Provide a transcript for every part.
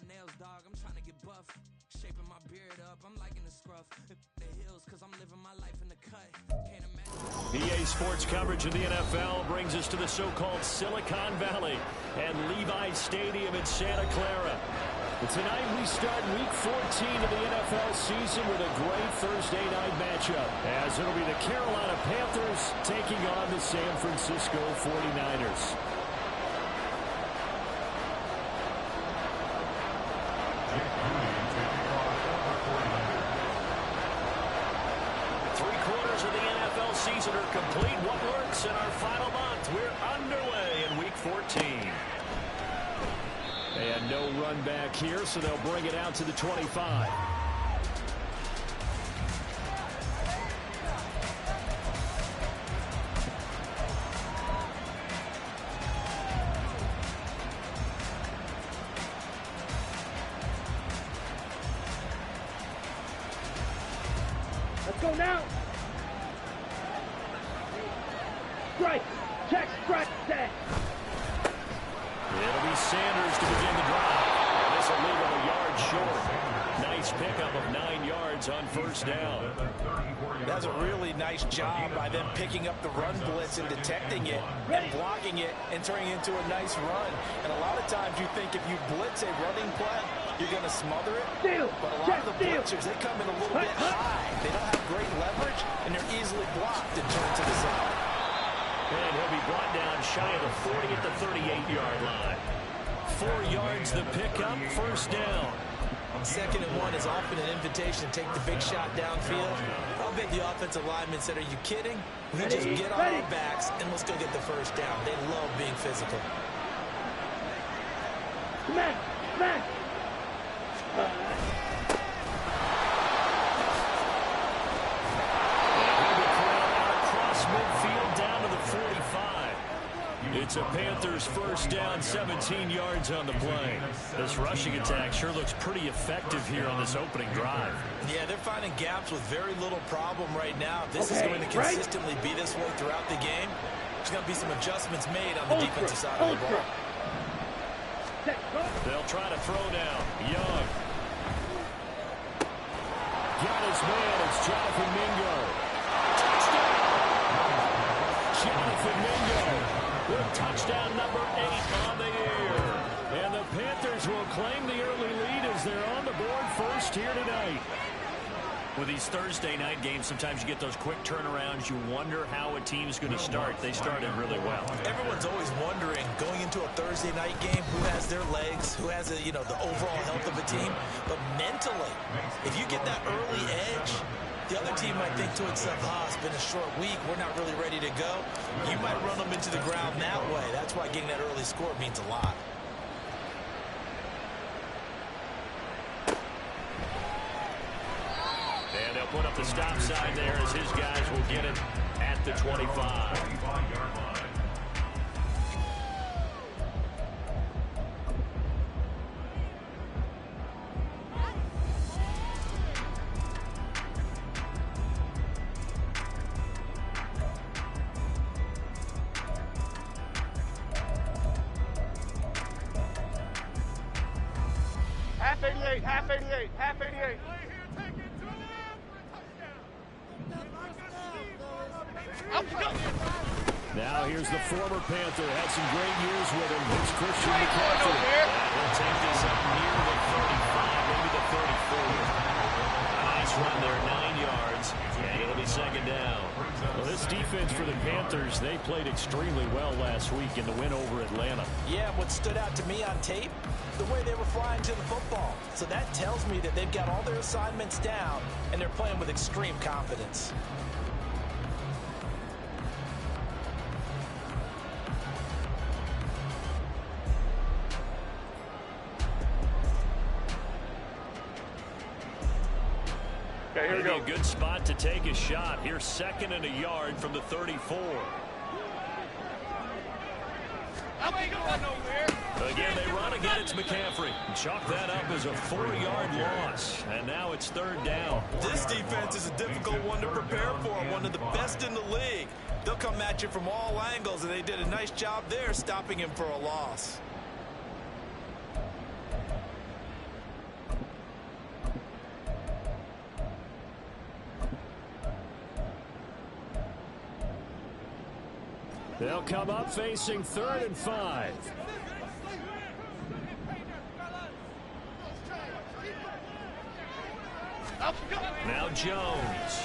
nails, dog. I'm trying to get buff. Shaping my beard up. I'm liking the scruff. The hills, cause I'm living my life in the cut. Can't imagine. EA Sports coverage of the NFL brings us to the so-called Silicon Valley and Levi Stadium in Santa Clara. But tonight we start Week 14 of the NFL season with a great Thursday night matchup, as it'll be the Carolina Panthers taking on the San Francisco 49ers. Three-quarters of the NFL season are complete. What works in our final month? We're underway in Week 14. And no run back here, so they'll bring it out to the 25. Let's go now. Strike. Check. Strike. Set. It'll be Sanders to begin the drive. This will leave him a yard short. Nice pickup of 9 yards on first down. That's a really nice job by them picking up the run blitz and detecting it and blocking it and turning it into a nice run. And a lot of times you think if you blitz a running play, you're going to smother it. But a lot of the blitzers, they come in a little bit high. They don't have great leverage, and they're easily blocked and turned to the side. And he'll be brought down shy of the 40 at the 38-yard line. 4 yards the pickup, first down. 2nd and 1 is often an invitation to take the big shot downfield. I'll bet the offensive linemen said, are you kidding? We just get on our backs and let's go get the first down. They love being physical. Come on. Come on. Midfield down to the 45. It's a Panthers first down, 17 yards on the play. This rushing attack sure looks pretty effective here on this opening drive. Yeah, they're finding gaps with very little problem right now. If this is going to consistently be this way throughout the game, there's going to be some adjustments made on the defensive side of the ball. They'll try to throw down. Young. Got his man. It's Jonathan Mingo. Jonathan Mingo with touchdown number 8 on the year. And the Panthers will claim the early lead as they're on the board first here tonight. With these Thursday night games, sometimes you get those quick turnarounds. You wonder how a team's going to start. They started really well. Everyone's always wondering, going into a Thursday night game, who has their legs, who has the overall health of a team. But mentally, if you get that early edge, the other team might think to itself, it's been a short week. We're not really ready to go. You might run them into the ground that way. That's why getting that early score means a lot. And they'll put up the stop sign there as his guys will get it at the 25. Half 88. Now here's the former Panther. Had some great years with him. Here's Christian McCaffrey. He'll take this up near the 35, maybe the 34. Nice run there, 9 yards. And it'll be second down. Well, this defense for the Panthers, they played extremely well last week in the win over Atlanta. Yeah, what stood out to me on tape, the way they were flying to the football. So that tells me that they've got all their assignments down, and they're playing with extreme confidence. Okay, here we go. A good spot to take a shot. Here's 2nd and a yard from the 34. Again, they run again. It's McCaffrey. Chalk that up as a 4-yard loss. And now it's 3rd down. This defense is a difficult one to prepare for. One of the best in the league. They'll come at you from all angles, and they did a nice job there stopping him for a loss. They'll come up facing 3rd and 5. Now Jones.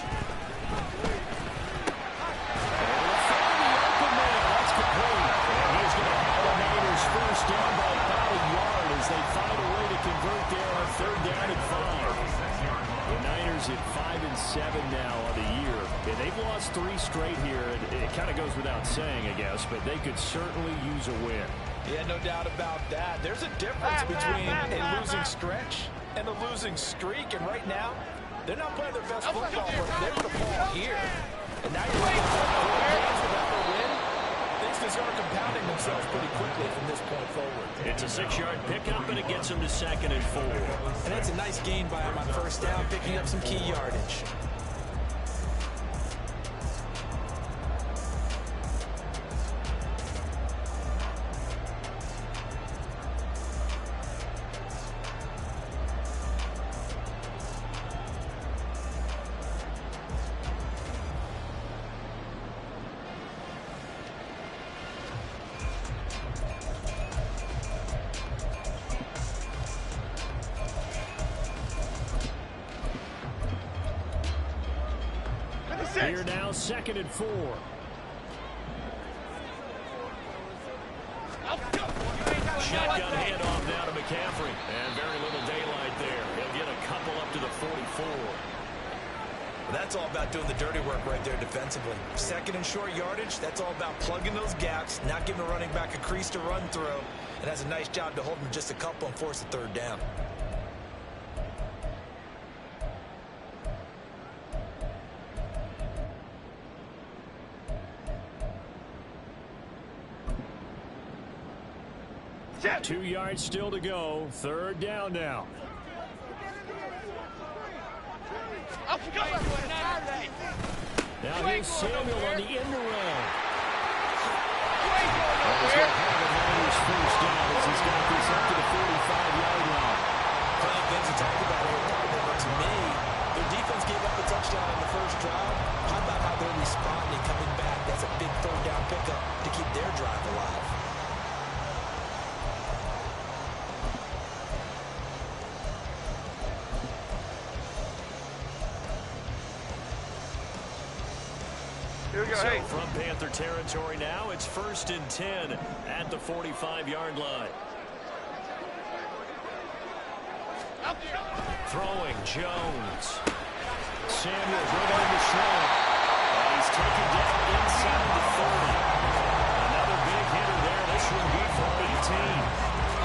That's complete. And he's going to have the Niners first down by about a yard as they find a way to convert there on 3rd down and 5. The Niners at 5-7 now on the year. And they've lost 3 straight here. It kind of goes without saying, I guess, but they could certainly use a win. Yeah, no doubt about that. There's a difference between a losing stretch and a losing streak. And right now, they're not playing their best football, but they would have fallen here. And now you're looking at 4 games without a win. Things can start compounding themselves pretty quickly from this point forward. It's a 6-yard pickup, and it gets them to 2nd and 4. And that's a nice gain by him on 1st down, picking up some key yardage. Here now, 2nd and 4. Shotgun handoff now to McCaffrey. And very little daylight there. He'll get a couple up to the 44. That's all about doing the dirty work right there defensively. 2nd and short yardage, that's all about plugging those gaps, not giving a running back a crease to run through. And that's a nice job to hold him just a couple and force a 3rd down. Yeah. 2 yards still to go. 3rd down now. Now here's Samuel on the end around. First down as he's got this up to the 45-yard line. Plenty of things to talk about here, partner, but to me, their defense gave up a touchdown on the first drive. How about how they're responding, coming back? That's a big 3rd down pickup to keep their drive alive. So from Panther territory now, it's 1st and 10 at the 45-yard line. Throwing, Jones. Samuel driven into short. And he's taken down inside the 30. Another big hitter there. This one be for 18.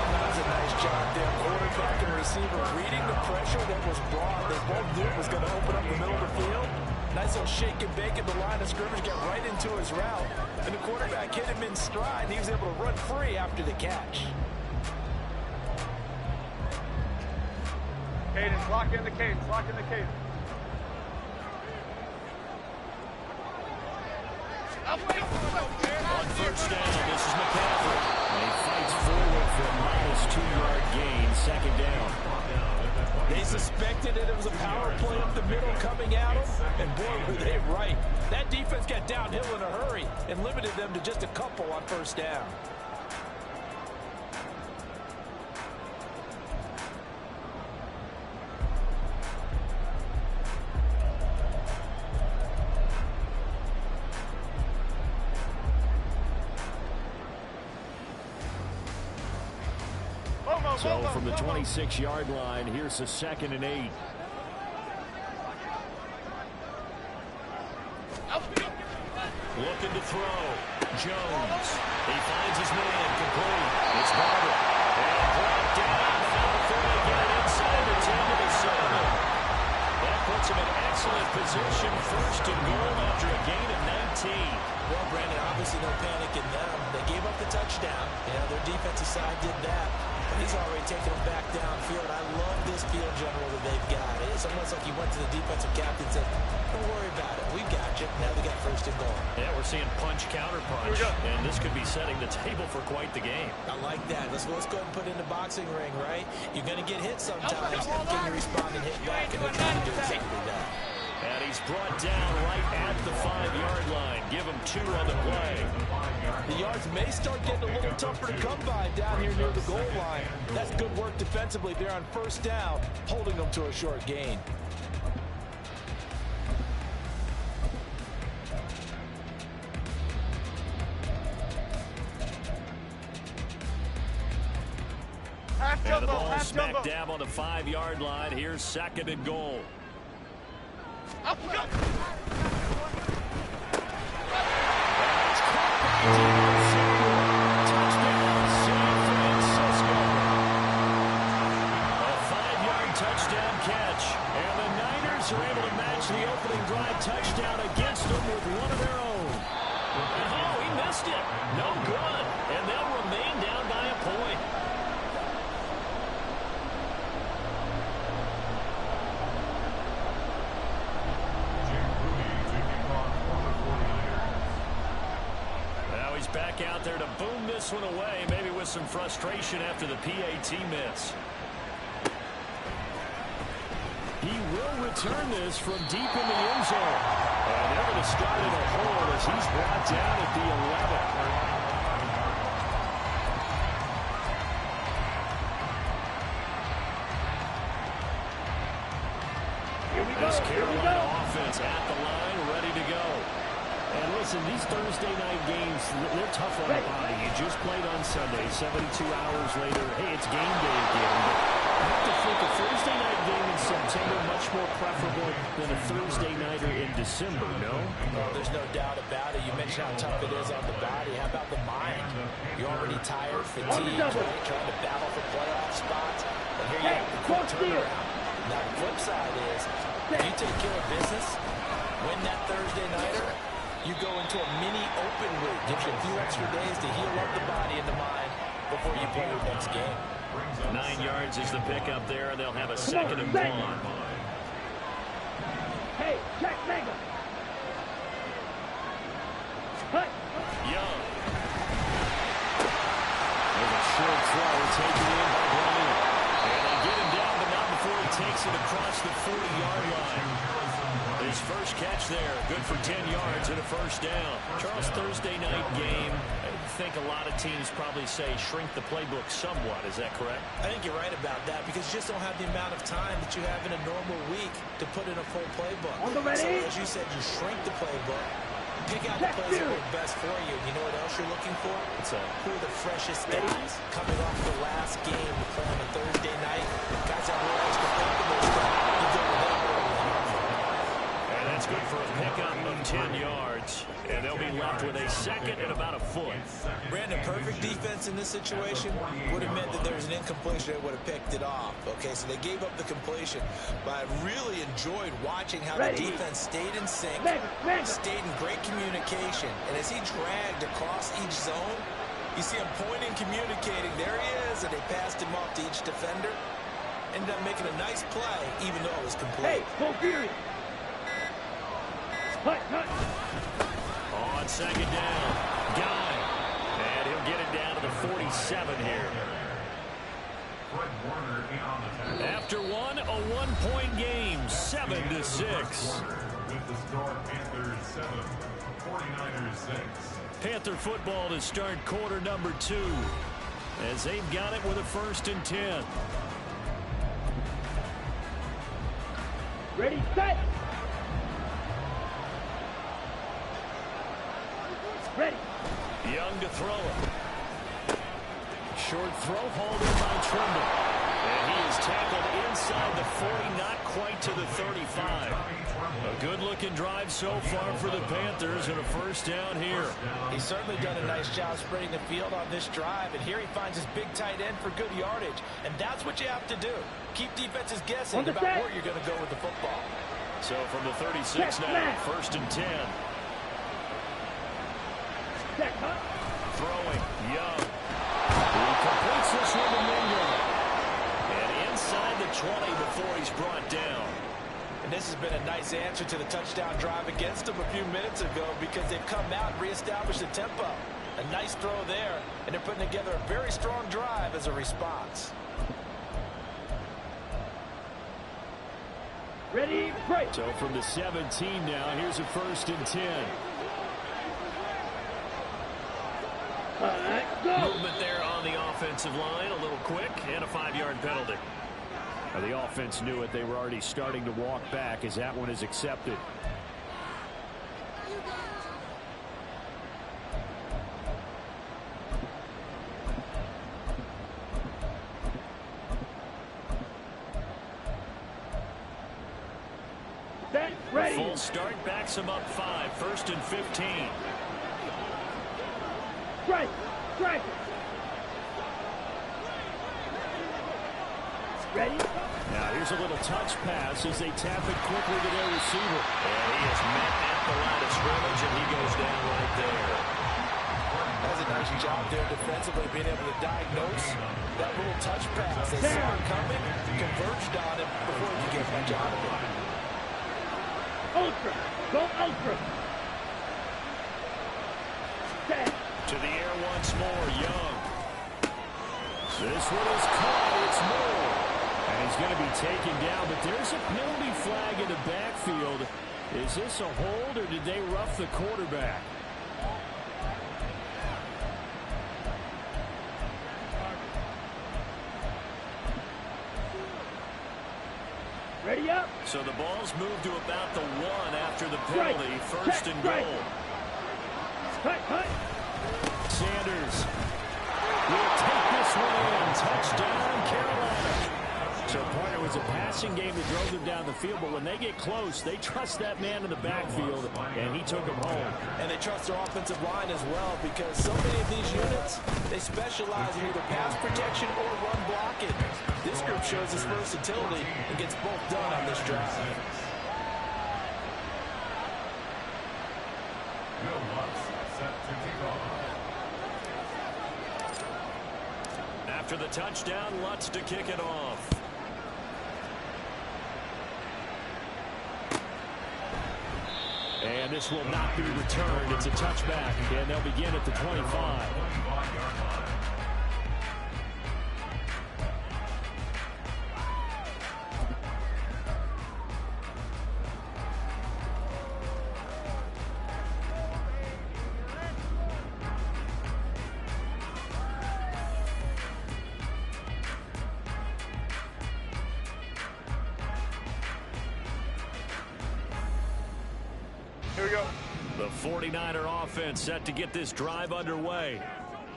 That was a nice job there. Quarterback and receiver reading the pressure that was brought. They both knew it was going to open up the middle of the field. Nice little shake and bake at the line of scrimmage, get right into his route. And the quarterback hit him in stride, and he was able to run free after the catch. Cadence, lock in the cadence, lock in the cadence. On 1st down, this is McCaffrey. And he fights forward for a modest 2-yard gain, 2nd down. They suspected that it was a power play up the middle coming at them, and boy, were they right. That defense got downhill in a hurry and limited them to just a couple on 1st down. So from the 26-yard line, here's a 2nd and 8. Looking to throw. Jones. He finds his man complete. It's Barber. And brought down. Before they get it inside the 10 to the 7. That puts him in excellent position. 1st and goal after a gain of 19. Well, Brandon, obviously no panic in them. They gave up the touchdown. Their defensive side did that. He's already taken them back downfield. I love this field general that they've got. It's almost like he went to the defensive captain and said, don't worry about it. We've got you. Now they got 1st and goal. Yeah, we're seeing punch, counter punch. And this could be setting the table for quite the game. I like that. Let's go ahead and put it in the boxing ring, right? You're going to get hit sometimes. Can you respond and hit back? And they're trying to do exactly that. And he's brought down right at the 5-yard line. Give him 2 on the play. The yards may start getting a little tougher to come by down here near the goal line. That's good work defensively there on first down, holding them to a short gain. And the ball smack dab on the 5-yard line. Here's 2nd and goal. Touchdown catch. And the Niners are able to match the opening drive touchdown against them with one of their own. Oh, he missed it. No good. And they'll remain down by a point. Now he's back out there to boom this one away, maybe with some frustration after the PAT miss. He will return this from deep in the end zone. And they're going to start in a hole as he's brought down at the 11. This Carolina offense at the line, ready to go. And listen, these Thursday night games, they're tough on the body. You just played on Sunday, 72 hours later. Hey, it's game day again. I have to think a Thursday night game in September much more preferable than a Thursday nighter in December, no? Oh, there's no doubt about it. You mentioned how tough it is on the body. How about the mind? You're already tired, fatigued, right? Trying to battle for playoff spots. And here you have the quick turnaround. Now, the flip side is, if you take care of business, win that Thursday nighter, you go into a mini open week. Gives you a few extra days to heal up the body and the mind before you play your next game. 9 yards is the pickup there, and they'll have a 2nd and 1. Hey, check Mega. Young. There's a short throw taken in by Bryant. And they get him down, but not before he takes it across the 40-yard line. His first catch there, good for 10 yards and a first down. Charles, Thursday night game, I think a lot of teams probably say shrink the playbook somewhat. Is that correct? I think you're right about that because you just don't have the amount of time that you have in a normal week to put in a full playbook. So as you said, you shrink the playbook, pick out the plays that work best for you. You know what else you're looking for? Who are the freshest guys coming off the last game to play on a Thursday night? Guys that were extra comfortable stuff. You go with them early on. And that's good for a pickup of 10 yards. And they'll be left with a 2nd and about a foot. Brandon, perfect defense in this situation would have meant that there's an incompletion that would have picked it off. Okay, so they gave up the completion. But I really enjoyed watching how the defense stayed in sync, stayed in great communication. And as he dragged across each zone, you see him pointing, communicating. There he is, and they passed him off to each defender. Ended up making a nice play, even though it was complete. Hey, go period. On 2nd down, Guy. And he'll get it down to the 47 here. After one, a 1-point game, 7-6. Panther football to start quarter number 2 as they've got it with a 1st and 10. Ready, set. Ready. Young to throw it. Short throw hauled in by Trimble. And he is tackled inside the 40, not quite to the 35. A good-looking drive so far for the Panthers and a first down here. He's certainly done a nice job spreading the field on this drive, and here he finds his big tight end for good yardage. And that's what you have to do. Keep defenses guessing about where you're going to go with the football. So from the 36 now, 1st and 10. Throwing, Young. He completes this one to Mingo. And inside the 20 before he's brought down. And this has been a nice answer to the touchdown drive against them a few minutes ago because they've come out and reestablished the tempo. A nice throw there, and they're putting together a very strong drive as a response. Ready, break. So from the 17 now, here's a 1st and 10. Go. Movement there on the offensive line, a little quick, and a 5-yard penalty. Now the offense knew it. They were already starting to walk back as that one is accepted. Set, ready. A full start backs them up 5, 1st and 15. Strike, strike. Ready. Now here's a little touch pass as they tap it quickly to their receiver. And he is met at the line of scrimmage, and he goes down right there. That's a nice job there defensively, being able to diagnose that little touch pass. They saw it coming, converged on it before he could get much out of it. Ultra, go ultra. Set. To the air once more, Young. This one is caught. It's Moore. And he's going to be taken down, but there's a penalty flag in the backfield. Is this a hold, or did they rough the quarterback? Ready up. So the ball's moved to about the 1 after the penalty. 1st and goal. Cut, cut. Sanders will take this one in. Touchdown, Carolina. So, partner, it was a passing game that drove them down the field, but when they get close, they trust that man in the backfield, and he took them home. And they trust their offensive line as well, because so many of these units, they specialize in either pass protection or run blocking. This group shows its versatility and gets both done on this drive. After the touchdown, Lutz to kick it off. And this will not be returned. It's a touchback, and they'll begin at the 25. Here we go. The 49er offense set to get this drive underway.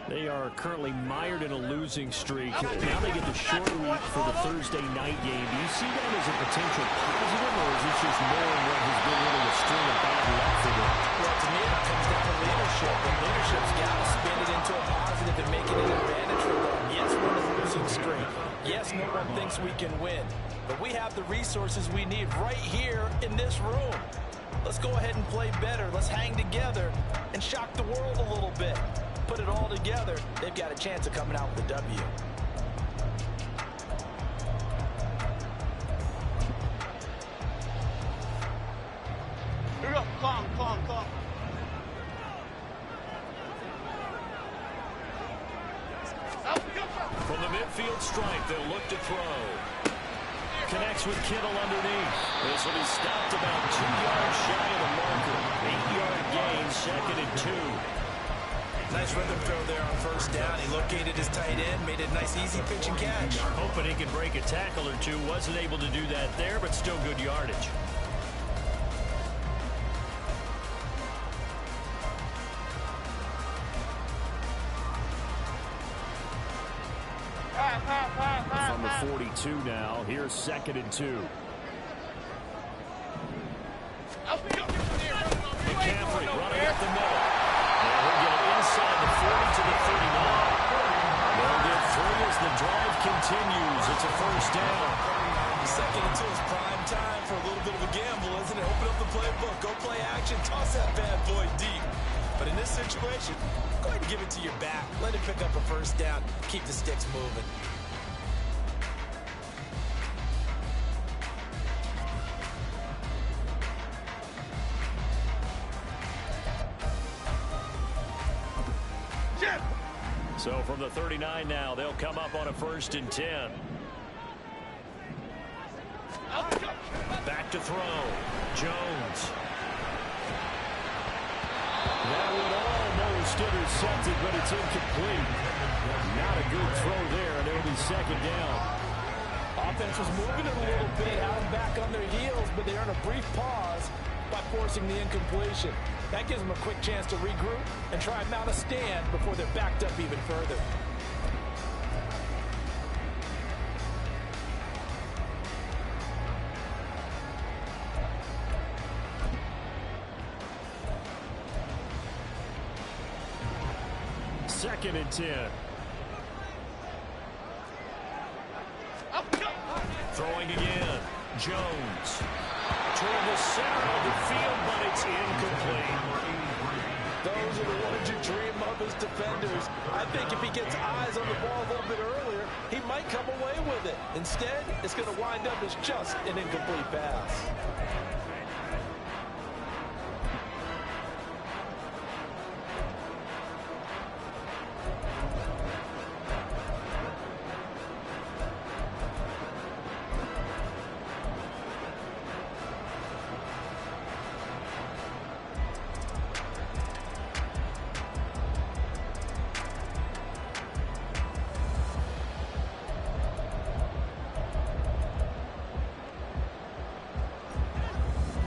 They are currently mired in a losing streak. Now they get the short week for the Thursday night game. Do you see that as a potential positive, or is this just more in what has been really a string of bad luck for them? Well, to me, it comes down to leadership. And leadership's got to spin it into a positive and make it an advantage for them. Yes, we're in a losing streak. Yes, no one thinks we can win. But we have the resources we need right here in this room. Let's go ahead and play better. Let's hang together and shock the world a little bit. Put it all together, they've got a chance of coming out with a W. Here we go. Calm, calm, calm. From the midfield stripe, they'll look to throw. Connects with Kittle underneath. This will be stopped about 2 yards shy of the marker. 8-yard gain, 2nd and 2. Nice rhythm throw there on 1st down. He located his tight end, made it a nice easy pitch and catch. Hoping he could break a tackle or two. Wasn't able to do that there, but still good yardage. From the 42 now, here's 2nd and 2. McCaffrey running up the middle. And he'll get it inside the 40 to the 39. They'll get 3 as the drive continues. It's a 1st down. 2nd and 2 is prime time for a little bit of a gamble, isn't it? Open up the playbook, go play action, toss that bad boy deep. But in this situation, go ahead and give it to your back. Let him pick up a 1st down. Keep the sticks moving. So from the 39 now, they'll come up on a 1st and 10. Back to throw. Jones. That would almost intercepted, but it's incomplete. Not a good throw there, and it'll be second down. Offense was moving it a little bit, had them back on their heels, but they earned a brief pause by forcing the incompletion. That gives them a quick chance to regroup and try and mount a stand before they're backed up even further. Second and 10. Throwing again. Jones. Toward the center of the field, but it's incomplete. Those are the ones you dream of as defenders. I think if he gets eyes on the ball a little bit earlier, he might come away with it. Instead, it's going to wind up as just an incomplete pass.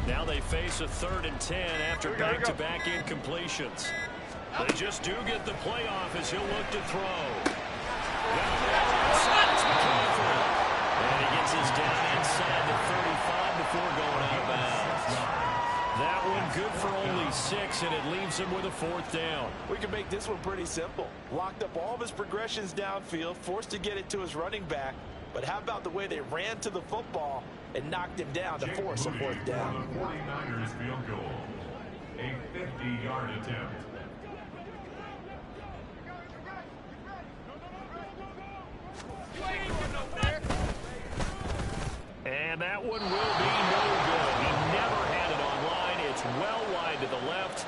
Now they face a 3rd and 10 after back-to-back incompletions. They just do get the playoff as he'll look to throw. And he gets his down inside the 35 before going out of bounds. That one good for only 6, and it leaves him with a 4th down. We can make this one pretty simple. Locked up all of his progressions downfield, forced to get it to his running back. But how about the way they ran to the football and knocked him down to force a 4th down? The 49ers field goal. A 50-yard attempt. And that one will be no good. He never had it on line. It's well wide to the left.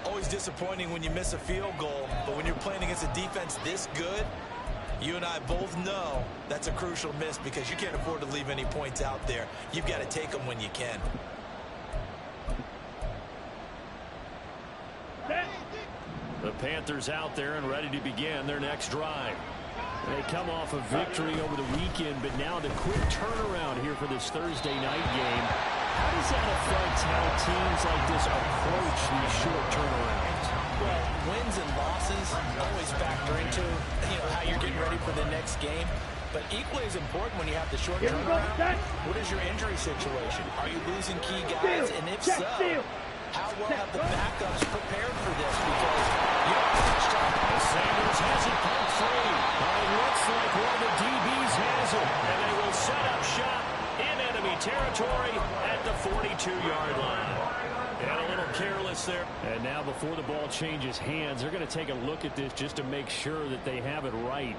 Always disappointing when you miss a field goal, but when you're playing against a defense this good, you and I both know that's a crucial miss because you can't afford to leave any points out there. You've got to take them when you can. The Panthers out there and ready to begin their next drive. They come off a victory over the weekend, but now the quick turnaround here for this Thursday night game. How does that affect how teams like this approach these short turnarounds? Well, wins and losses always factor into how you're getting ready for the next game. But equally as important when you have the short turnaround, what is your injury situation? Are you losing key guys? And if so, how well have the backups prepared for this? Because you don't have much time. Sanders has it pumped free. It looks like one of the DBs has it. And they will set up shop in enemy territory at the 42-yard line. And a little careless there. And now before the ball changes hands, they're going to take a look at this just to make sure that they have it right.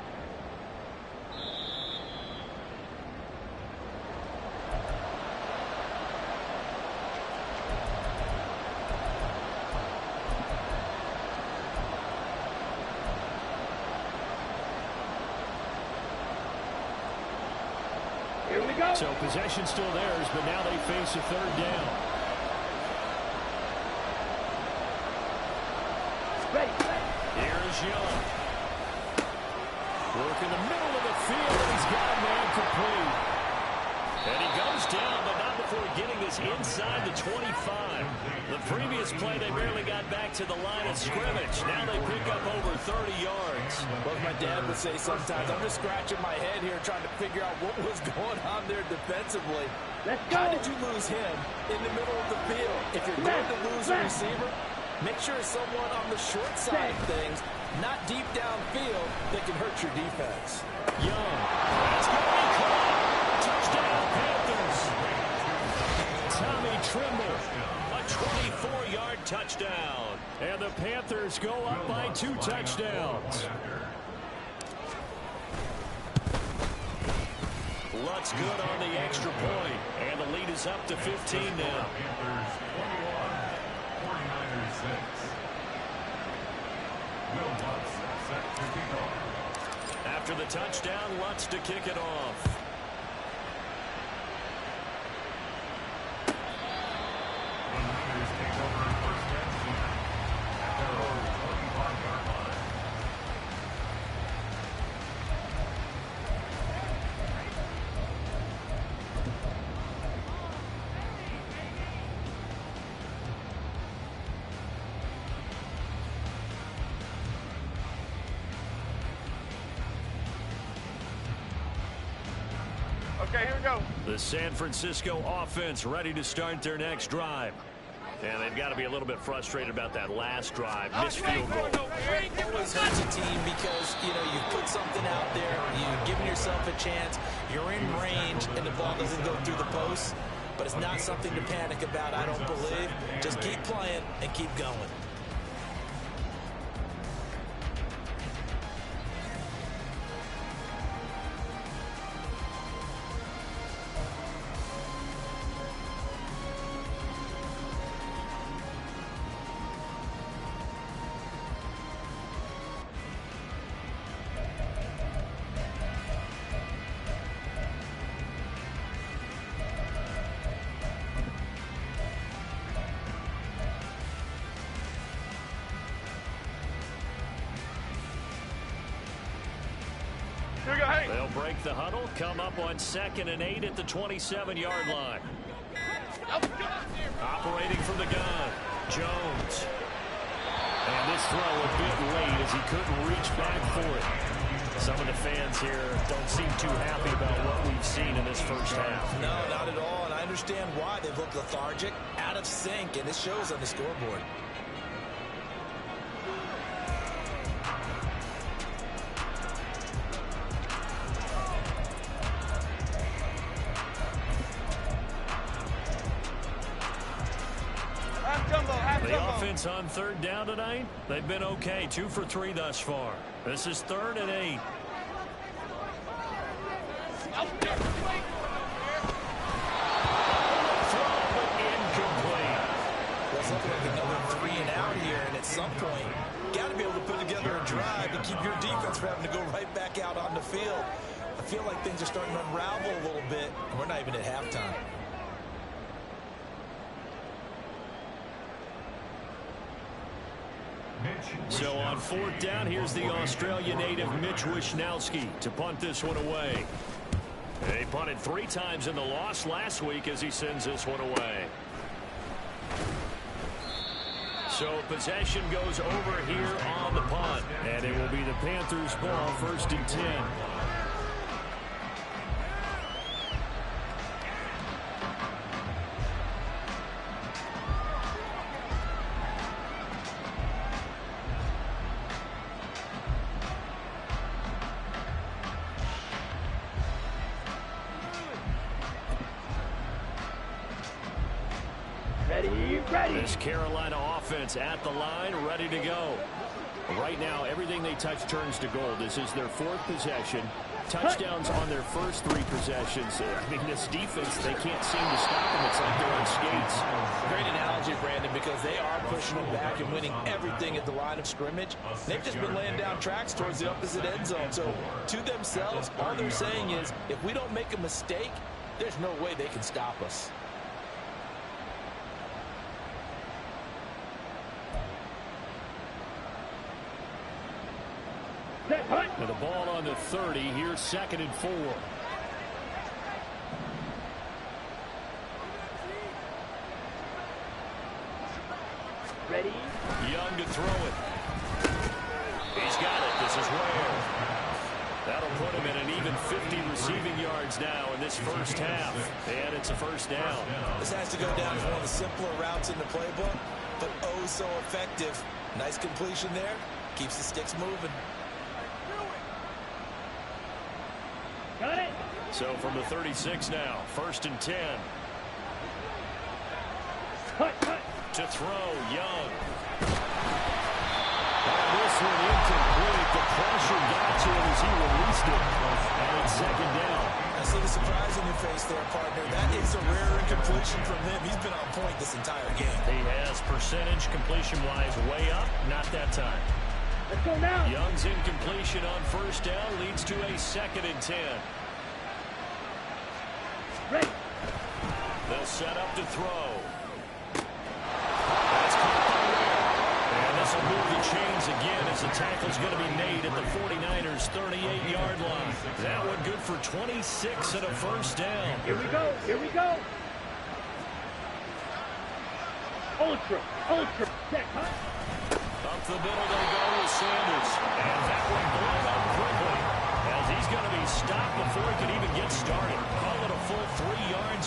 Here we go. So possession still theirs, but now they face a 3rd down. Here's Young. Work in the middle of the field, and he's got a man complete. And he goes down, but not before getting this inside the 25. The previous play, they barely got back to the line of scrimmage. Now they pick up over 30 yards. Well, as my dad would say sometimes, I'm just scratching my head here trying to figure out what was going on there defensively. Let's go. How did you lose him in the middle of the field? If you're going to lose a receiver, make sure it's someone on the short side of things, not deep downfield, that can hurt your defense. Young. That's going to be caught. Touchdown, Panthers. Tommy Trimble. A 24-yard touchdown. And the Panthers go up by 2 touchdowns. Lutz good on the extra point. And the lead is up to 15 now. Panthers 21, 49ers 6. Will Lutz set to kick off. After the touchdown, Lutz to kick it off. Okay, here we go. The San Francisco offense ready to start their next drive. And they've got to be a little bit frustrated about that last drive. Missed field goal. Always hurts a team because, you know, you put something out there, you've given yourself a chance, you're in range, and the ball doesn't go through the post. But it's not something to panic about, I don't believe. Just keep playing and keep going. Here we go, hey. They'll break the huddle, come up on 2nd and 8 at the 27-yard line. Operating from the gun, Jones. And this throw a bit late as he couldn't reach back for it. Some of the fans here don't seem too happy about what we've seen in this first half. No, not at all, and I understand why. They've looked lethargic, out of sync, and it shows on the scoreboard. On 3rd down tonight, they've been okay. 2 for 3 thus far. This is 3rd and 8. Throw incomplete. That's looking like another 3 and out here, and at some point, got to be able to put together a drive and keep your defense from having to go right back out on the field. I feel like things are starting to unravel a little bit, and we're not even at halftime. So on 4th down, here's the Australia native Mitch Wishnowsky to punt this one away. They punted 3 times in the loss last week as he sends this one away. So possession goes over here on the punt, and it will be the Panthers' ball, 1st and 10. This Carolina offense at the line, ready to go. Right now, everything they touch turns to gold. This is their 4th possession. Touchdowns on their first 3 possessions. I mean, this defense, they can't seem to stop them. It's like they're on skates. Great analogy, Brandon, because they are pushing them back and winning everything at the line of scrimmage. They've just been laying down tracks towards the opposite end zone. So, to themselves, all they're saying is, if we don't make a mistake, there's no way they can stop us. With the ball on the 30, here's 2nd and 4. Ready? Young to throw it. He's got it. This is Ware. That'll put him at an even 50 receiving yards now in this first half. And it's a 1st down. This has to go down as one of the simpler routes in the playbook, but oh so effective. Nice completion there. Keeps the sticks moving. Got it. So from the 36 now, 1st and 10. Cut. To throw, Young. And this one incomplete. The pressure got to him as he released it. And it's 2nd down. I see the surprise in your face there, partner. That is a rare incompletion from him. He's been on point this entire game. He has percentage completion-wise way up. Not that time. Let's go now. Young's incompletion on 1st down leads to a 2nd and 10. Ready. They'll set up to throw. That's caught by Ware. And this will move the chains again as the tackle's going to be made at the 49ers' 38-yard line. That one good for 26 and a 1st down. Here we go. Ultra. Check, huh? Up the middle they go with Sanders. And that one blown up quickly as he's going to be stopped before he can even get started. Call it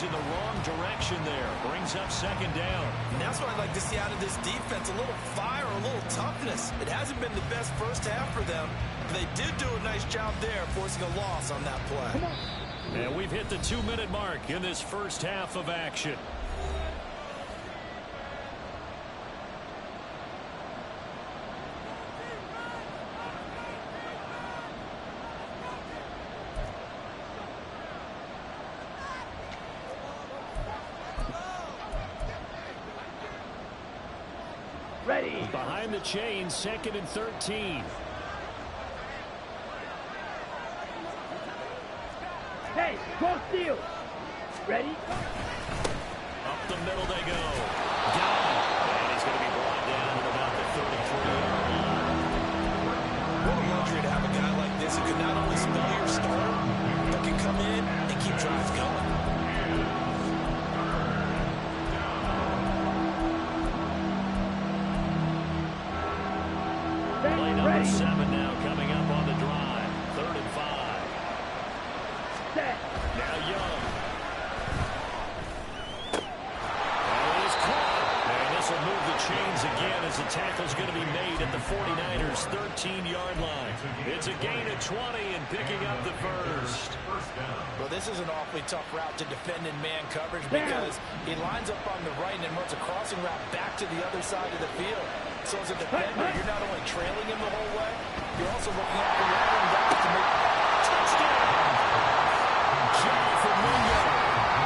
in the wrong direction there. Brings up second down. And that's what I'd like to see out of this defense, a little fire, a little toughness. It hasn't been the best first half for them, but they did do a nice job there forcing a loss on that play. And we've hit the 2-minute mark in this first half of action. Ready. Behind the chain, 2nd and 13. Hey, cross field. Ready? Up the middle they go. Down. And he's going to be brought down at about the 33-yard line. What a luxury to have a guy like this who can not only spell your starter, but can come in and keep drives going. Play number 7 now coming up on the drive. 3rd and 5. Set. Now Young. And it is caught. And this will move the chains again as the tackle's going to be made at the 49ers' 13-yard line. It's a gain of 20 and picking up the first. Well, this is an awfully tough route to defend in man coverage because he lines up on the right and then runs a crossing route back to the other side of the field. So as a defender, you're not only trailing him the whole way, you're also looking out for your own guys to make touchdown. Jonathan Munoz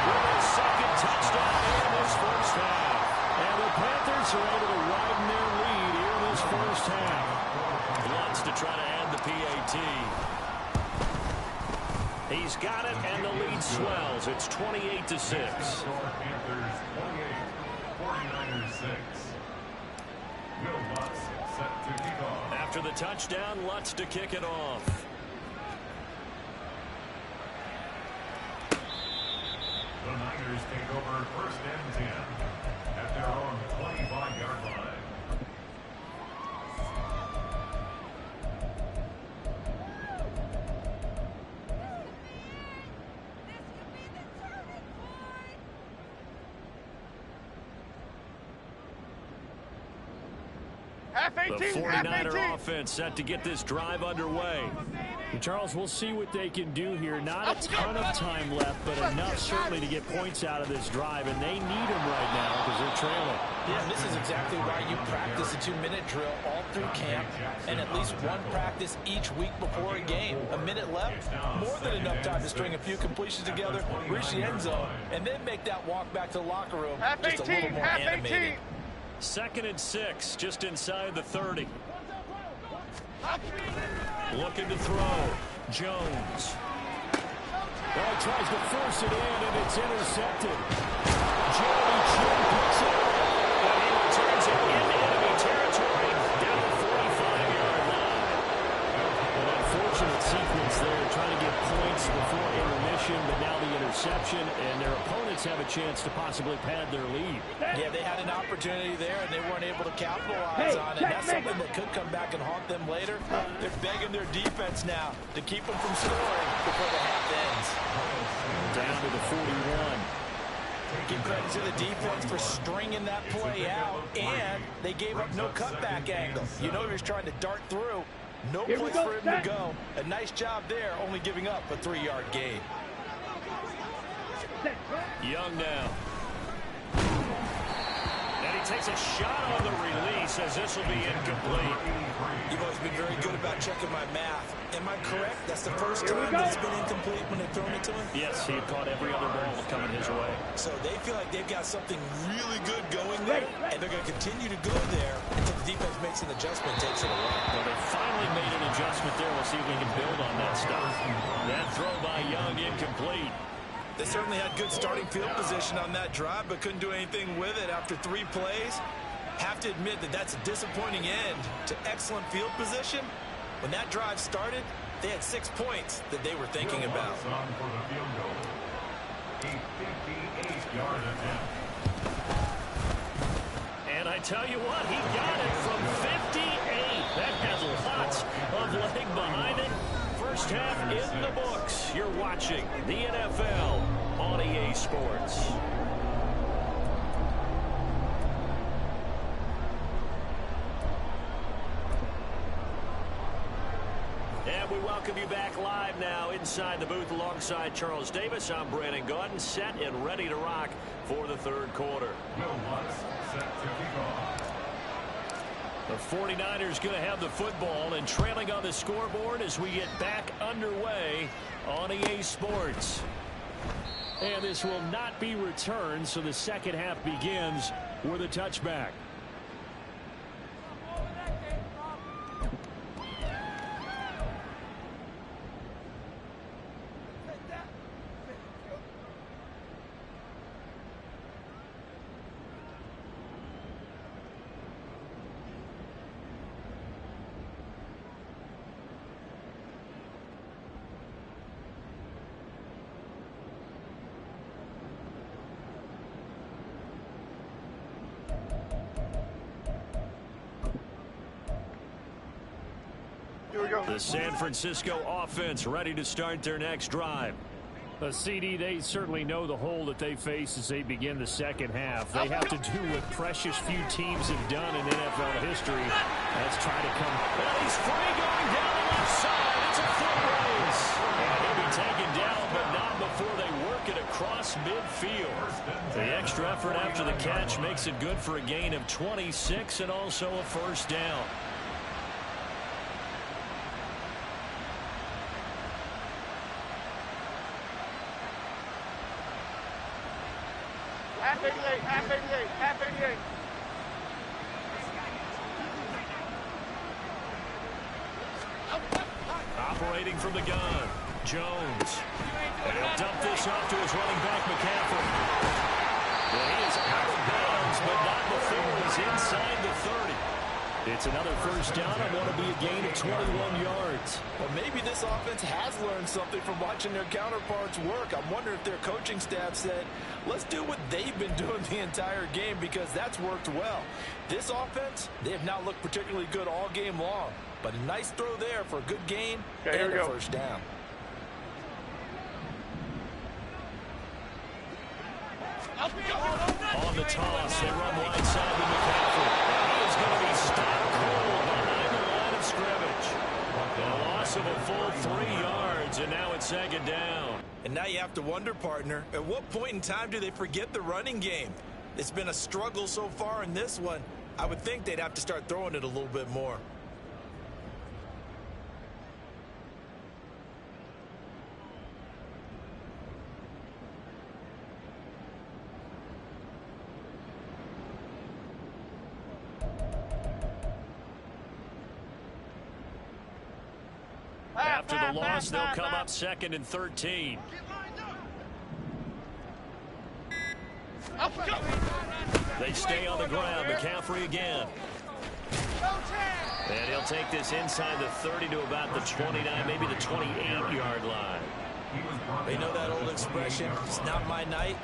with his second touchdown in this first half. And the Panthers are able to widen their lead here in this first half. Wants to try to add the PAT. He's got it, and the lead swells. It's 28-6. Panthers 28, 49ers 6. Will Lutz set to kick off. After the touchdown, Lutz to kick it off. The Niners take over 1st and 10 at their own 25-yard line. The 49er offense set to get this drive underway. And Charles, we'll see what they can do here. Not a ton of time left, but enough certainly to get points out of this drive, and they need them right now because they're trailing. Yeah, and this is exactly why you practice a 2-minute drill all through camp and at least one practice each week before a game. A minute left, more than enough time to string a few completions together, reach the end zone, and then make that walk back to the locker room just a little more animated. 2nd and 6, just inside the 30. Looking to throw. Jones. Well, he tries to force it in, and it's intercepted. Jeremy Chin picks it up. And he returns it into enemy territory down the 45-yard line. An unfortunate sequence there, trying to get points before intermission, but now the interception, and their opponents have a chance to possibly pad their lead. Yeah, they had an opportunity there, and they weren't able to capitalize on it. That's something that could come back and haunt them later. They're begging their defense now to keep them from scoring before the half ends. Down to the 41. Give credit to the defense for stringing that play out, and they gave up no cutback angle. You know he was trying to dart through. No place for him to go. A nice job there, only giving up a 3-yard gain. Young now. And he takes a shot on the release as this will be incomplete. You've always been very good about checking my math. Am I correct? That's the first time that it's been incomplete when they've thrown it to him? Yes, he had caught every other ball coming his way. So they feel like they've got something really good going there, and they're going to continue to go there until the defense makes an adjustment and takes it away. Well, they finally made an adjustment there. We'll see if we can build on that stuff. That throw by Young incomplete. They certainly had good starting field position on that drive, but couldn't do anything with it after 3 plays. Have to admit that that's a disappointing end to excellent field position. When that drive started, they had 6 points that they were thinking about. On for the field goal. A 58-yard attempt. And I tell you what, he got it from 58. That has lots of leg behind it. First half in the books. You're watching the NFL on EA Sports. And we welcome you back live now inside the booth alongside Charles Davis. I'm Brandon Gaudin, set and ready to rock for the third quarter. Set to kick off. The 49ers going to have the football and trailing on the scoreboard as we get back underway on EA Sports. And this will not be returned, so the second half begins with a touchback. The San Francisco offense ready to start their next drive. CD, they certainly know the hole that they face as they begin the second half. They have to do what precious few teams have done in NFL history. Let's try to come. Well, he's free going down the left side. It's a foot race. And he'll be taken down, but not before they work it across midfield. The extra effort after the catch makes it good for a gain of 26 and also a first down. Half 88. Operating from the gun, Jones. And he'll dump this off to his running back, McCaffrey. Well, he is out of bounds, but not before he's inside the 30. It's another first down and want to be a gain of 21 yards. Well, maybe this offense has learned something from watching their counterparts work. I'm wondering if their coaching staff said, let's do what they've been doing the entire game because that's worked well. This offense, they have not looked particularly good all game long. But a nice throw there for a good gain and a first down. On the toss, they run wide side with McCaffrey. He is going to be stopped cold behind the line of scrimmage. A loss of a full 3 yards, and now it's second down. And now you have to wonder, partner, at what point in time do they forget the running game? It's been a struggle so far in this one. I would think they'd have to start throwing it a little bit more. After the loss, they'll come up second and 13. They stay on the ground. McCaffrey again. And he'll take this inside the 30 to about the 29, maybe the 28-yard line. They know that old expression, it's not my night.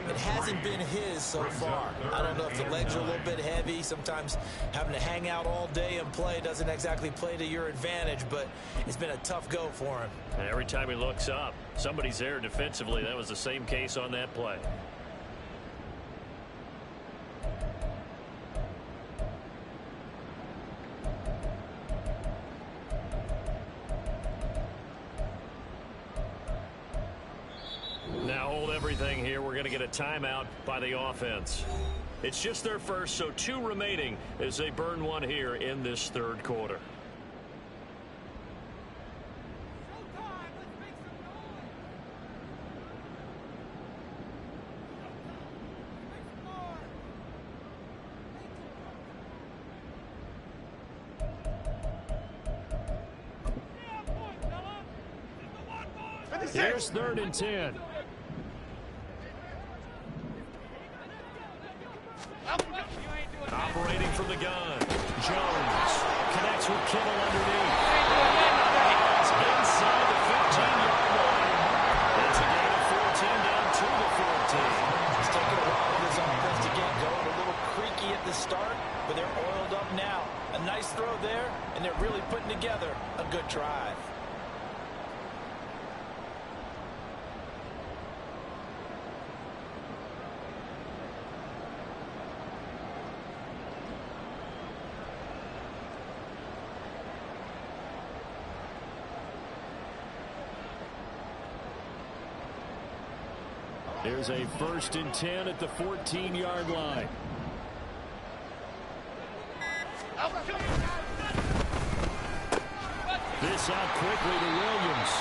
It hasn't been his so far. I don't know if the legs are a little bit heavy. Sometimes having to hang out all day and play doesn't exactly play to your advantage, but it's been a tough go for him. And every time he looks up, somebody's there defensively. That was the same case on that play. Now hold everything here. We're going to get a timeout by the offense. It's just their first, so 2 remaining as they burn one here in this third quarter. Here's 3rd and 10. Operating from the gun. Jones connects with Kittle underneath. It's inside the 15-yard line. It's a gain of 14 down to the 14. It's taking a while for this offense to get going. A little creaky at the start, but they're oiled up now. A nice throw there, and they're really putting together a good drive. There's a 1st and 10 at the 14-yard line. This out quickly to Williams.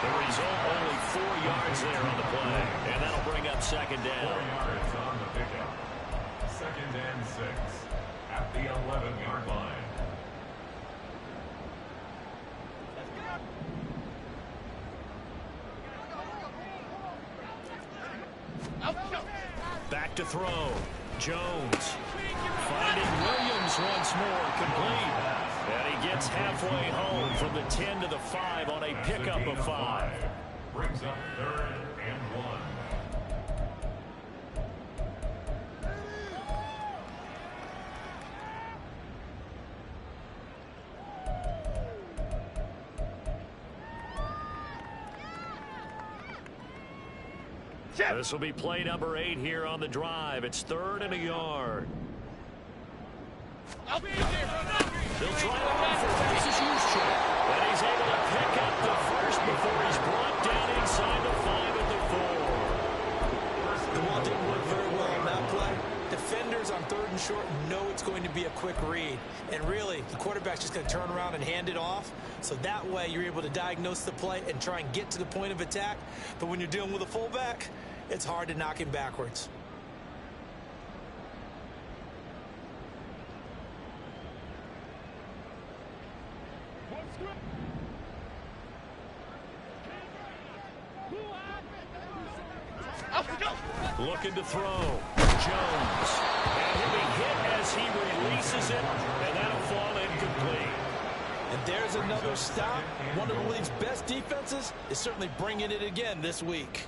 The result, only 4 yards there on the play. And that'll bring up 2nd down. 4 yards on the pickup. 2nd and 6 at the 11-yard line. Back to throw. Jones finding Williams once more, complete. And he gets halfway home from the 10 to the 5 on a pickup of 5. Brings up 3rd and 1. This will be play number 8 here on the drive. It's 3rd and a yard. They'll try to run for Deuce's Juszczyk. And he's able to pick up the first before he's brought down inside the 5 at the 4. The ball didn't work very well on that play. Defenders on 3rd and short know it's going to be a quick read. And really, the quarterback's just going to turn around and hand it off. So that way, you're able to diagnose the play and try and get to the point of attack. But when you're dealing with a fullback, it's hard to knock him backwards. Looking to throw. Jones. And he'll be hit as he releases it, and that'll fall incomplete. And there's another stop. One of the league's best defenses is certainly bringing it again this week.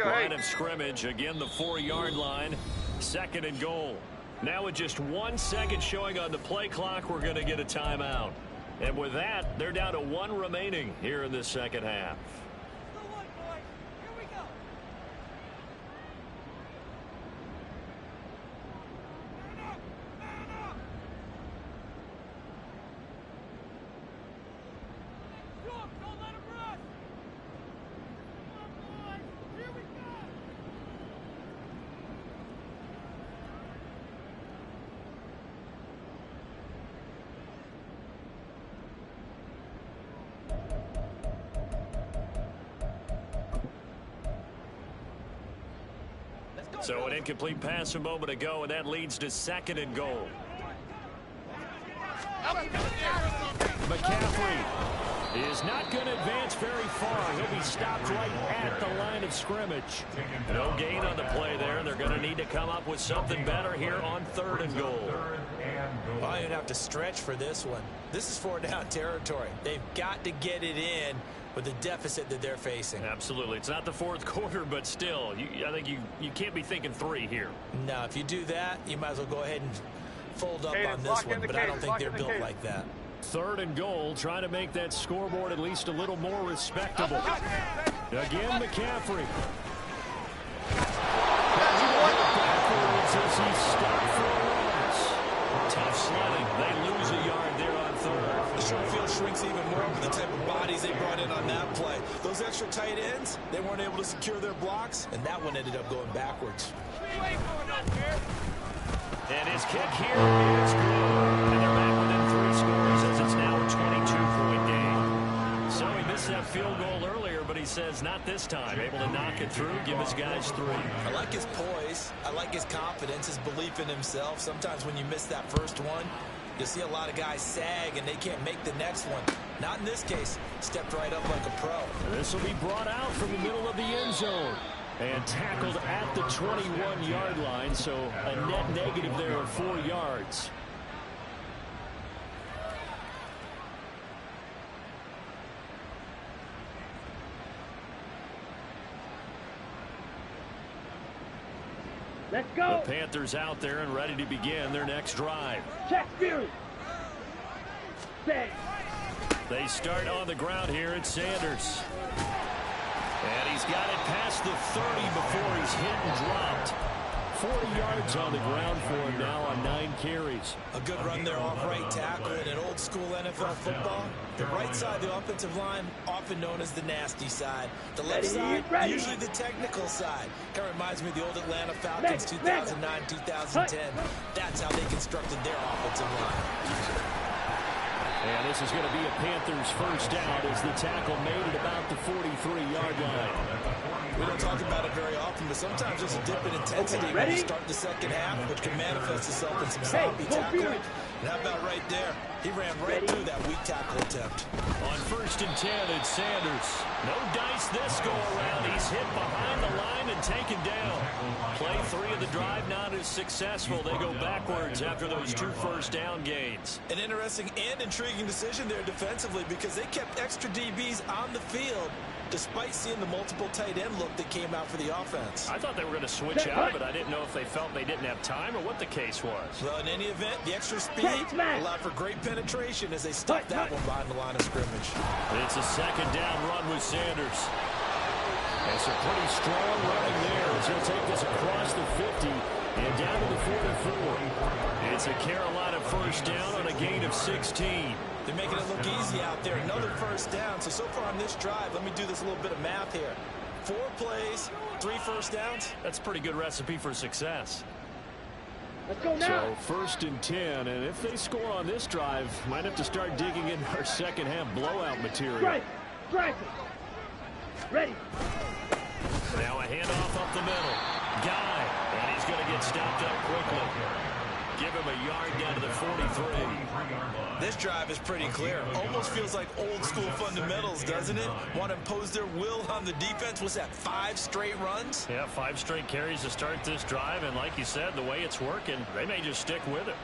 Line of scrimmage, again the 4-yard line, 2nd and goal. Now with just 1 second showing on the play clock, we're going to get a timeout. And with that, they're down to 1 remaining here in this 2nd half. So an incomplete pass a moment ago, and that leads to 2nd and goal. McCaffrey is not going to advance very far. He'll be stopped right at the line of scrimmage. No gain on the play there, and they're going to need to come up with something better here on 3rd and goal. Well, you're going to have to stretch for this one. This is 4-down territory. They've got to get it in with the deficit that they're facing. Absolutely. It's not the 4th quarter, but still, I think you can't be thinking 3 here. No, if you do that, you might as well go ahead and fold up on this one, but I don't think they're built like that. 3rd and goal, trying to make that scoreboard at least a little more respectable. Again, McCaffrey. Backwards as he stopped for a loss. Tough sledding. They lose a yard there on 3rd. The short field shrinks even more with the type of bodies they brought in on that play. Those extra tight ends, they weren't able to secure their blocks, and that one ended up going backwards. And his kick here is good. And they're back within 3 scores as it's now a 22-point game. So he missed that field goal earlier, but he says not this time. Able to knock it through, give his guys 3. I like his poise. I like his confidence, his belief in himself. Sometimes when you miss that first one, you see a lot of guys sag and they can't make the next one. Not in this case. Stepped right up like a pro. This will be brought out from the middle of the end zone and tackled at the 21-yard line, so a net negative there of 4 yards. Let's go. The Panthers out there and ready to begin their next drive. Check Fury. Stay. They start on the ground here at Sanders. And he's got it past the 30 before he's hit and dropped. 40 yards on the ground for him now on 9 carries. A good run there off right tackle in an old school NFL football. The right side of the offensive line, often known as the nasty side. The left side, usually the technical side. Kind of reminds me of the old Atlanta Falcons 2009, 2010. That's how they constructed their offensive line. And this is going to be a Panthers first down as the tackle made at about the 43-yard line. We don't talk about it very often, but sometimes there's a dip in intensity when you start the second half, which can manifest itself in some sloppy tackling. And how about right there? He ran right through that weak tackle attempt. On 1st and 10, it's Sanders. No dice this go around. He's hit behind the line and taken down. Play 3 of the drive not as successful. They go backwards after those 2 first down gains. An interesting and intriguing decision there defensively because they kept extra DBs on the field despite seeing the multiple tight end look that came out for the offense. I thought they were going to switch out, but I didn't know if they felt they didn't have time or what the case was. Well, in any event, the extra speed allowed for great penetration as they stopped that one behind the line of scrimmage. It's a 2nd down run with Sanders. It's a pretty strong running there as he'll take this across the 50 and down to the 44. It's a Carolina first down on a gain of 16. They're making it look easy out there. Another first down. So far on this drive, let me do this little bit of math here. 4 plays, 3 first downs. That's a pretty good recipe for success. Let's go now. So 1st and 10, and if they score on this drive, might have to start digging in our second half blowout material. Strike. Ready. Now a handoff up the middle. Guy, and he's going to get stopped up quickly. Give him a yard down to the 43. This drive is pretty clear. Almost feels like old school fundamentals, doesn't it? Want to impose their will on the defense. What's that, 5 straight runs? Yeah, 5 straight carries to start this drive. And like you said, the way it's working, they may just stick with it.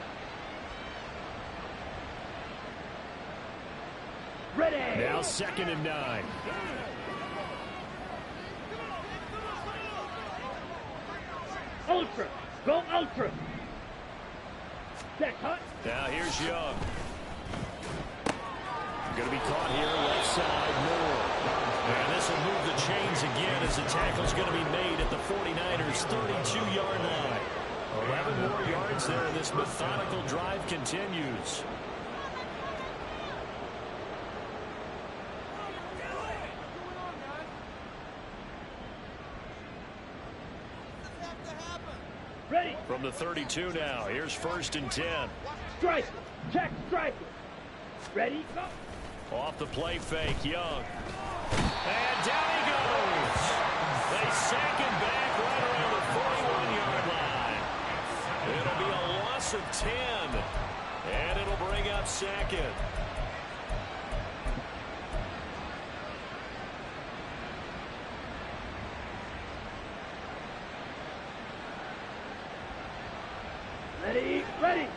Ready. Now 2nd and 9. Ultra. Go ultra. Now here's Young. Going to be caught here left side Moore. And this will move the chains again as the tackle's going to be made at the 49ers 32-yard line. 11 more yards there. This methodical drive continues. Ready. From the 32 now. Here's 1st and 10. Strike. Check strike. Ready. Go. Off the play fake, Young. And down he goes. They sack him back right around the 41-yard line. It'll be a loss of 10. And it'll bring up 2nd. Ready.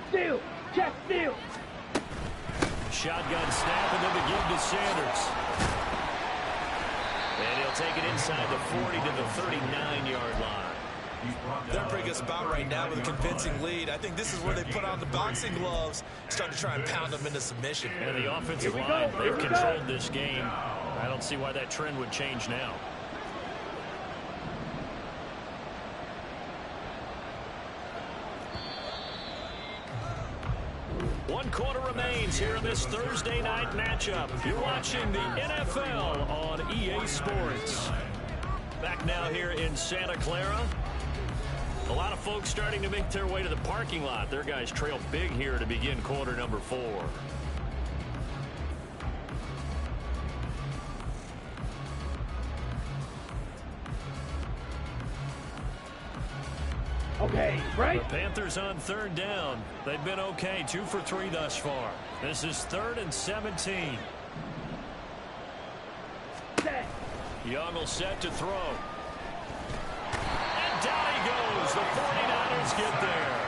Steal. Check steal. Shotgun snap and then the give to Sanders. And he'll take it inside the 40 to the 39-yard line. They're in a pretty good spot right now with a convincing lead. I think this is where they put on the boxing gloves, start to try and pound them into submission. And the offensive line, they've controlled this game. I don't see why that trend would change now. One quarter remains here in this Thursday night matchup. You're watching the NFL on EA Sports. Back now here in Santa Clara. A lot of folks starting to make their way to the parking lot. Their guys trail big here to begin quarter number 4. Okay, right. The Panthers on 3rd down. They've been okay, 2 for 3 thus far. This is 3rd and 17. Set. Young will set to throw. And down he goes. The 49ers get there.